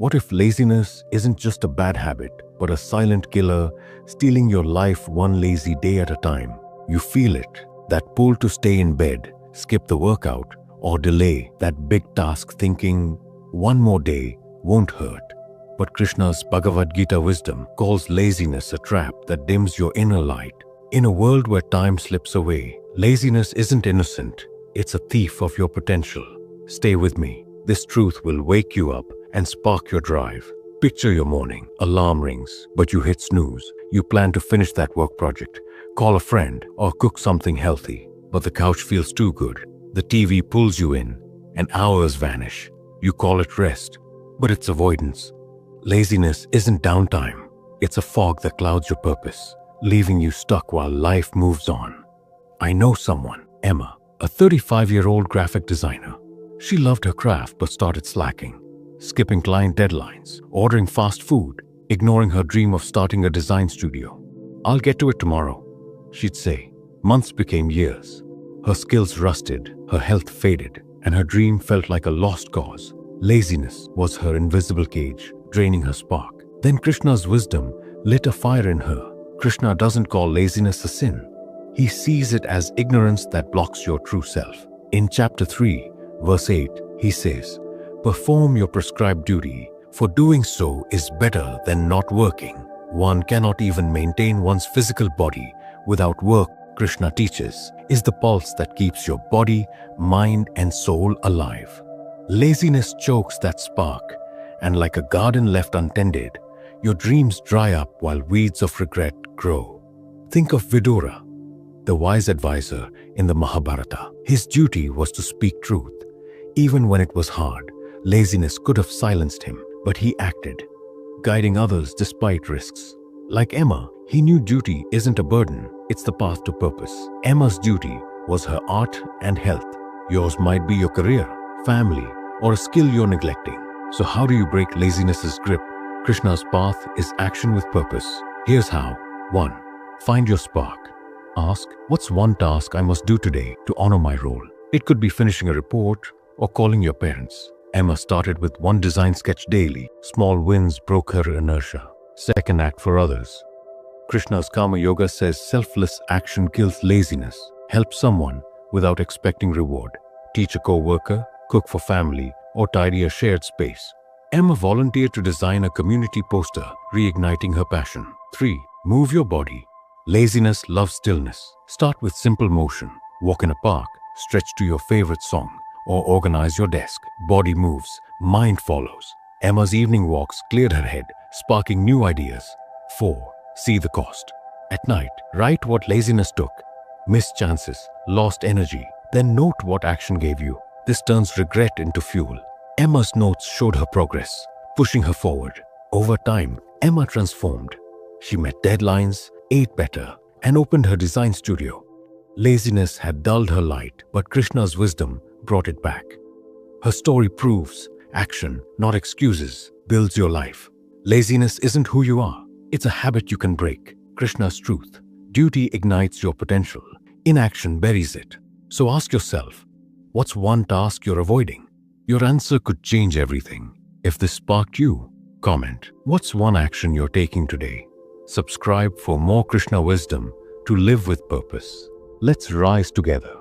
What if laziness isn't just a bad habit, but a silent killer stealing your life one lazy day at a time? You feel it, that pull to stay in bed, skip the workout, or delay that big task thinking, one more day won't hurt. But Krishna's Bhagavad Gita wisdom calls laziness a trap that dims your inner light. In a world where time slips away, laziness isn't innocent. It's a thief of your potential. Stay with me. This truth will wake you up and spark your drive. Picture your morning. Alarm rings, but you hit snooze. You plan to finish that work project, call a friend, or cook something healthy. But the couch feels too good. The TV pulls you in, and hours vanish. You call it rest, but it's avoidance. Laziness isn't downtime. It's a fog that clouds your purpose, leaving you stuck while life moves on. I know someone, Emma, a 35-year-old graphic designer. She loved her craft but started slacking, skipping client deadlines, ordering fast food, ignoring her dream of starting a design studio. "I'll get to it tomorrow," she'd say. Months became years. Her skills rusted, her health faded, and her dream felt like a lost cause. Laziness was her invisible cage, draining her spark. Then Krishna's wisdom lit a fire in her. Krishna doesn't call laziness a sin. He sees it as ignorance that blocks your true self. In chapter 3, verse 8, he says, "Perform your prescribed duty, for doing so is better than not working." One cannot even maintain one's physical body without work. Krishna teaches, is the pulse that keeps your body, mind, and soul alive. Laziness chokes that spark, and like a garden left untended, your dreams dry up while weeds of regret grow. Think of Vidura, the wise advisor in the Mahabharata. His duty was to speak truth. Even when it was hard, laziness could have silenced him, but he acted, guiding others despite risks. Like Emma, he knew duty isn't a burden, it's the path to purpose. Emma's duty was her art and health. Yours might be your career, family, or a skill you're neglecting. So how do you break laziness's grip? Krishna's path is action with purpose. Here's how. 1. Find your spark. Ask, what's one task I must do today to honor my role? It could be finishing a report or calling your parents. Emma started with one design sketch daily. Small wins broke her inertia. Second, act for others. Krishna's Karma Yoga says selfless action kills laziness. Help someone without expecting reward. Teach a co-worker, cook for family, or tidy a shared space. Emma volunteered to design a community poster, reigniting her passion. 3. Move your body. Laziness loves stillness. Start with simple motion. Walk in a park, stretch to your favorite song, or organize your desk. Body moves, mind follows. Emma's evening walks cleared her head, sparking new ideas. 4. See the cost. At night, write what laziness took. Missed chances, lost energy. Then note what action gave you. This turns regret into fuel. Emma's notes showed her progress, pushing her forward. Over time, Emma transformed. She met deadlines, ate better, and opened her design studio. Laziness had dulled her light, but Krishna's wisdom brought it back. Her story proves action, not excuses, builds your life. Laziness isn't who you are. It's a habit you can break. Krishna's truth. Duty ignites your potential. Inaction buries it. So ask yourself, what's one task you're avoiding? Your answer could change everything. If this sparked you, comment, what's one action you're taking today? Subscribe for more Krishna wisdom to live with purpose. Let's rise together.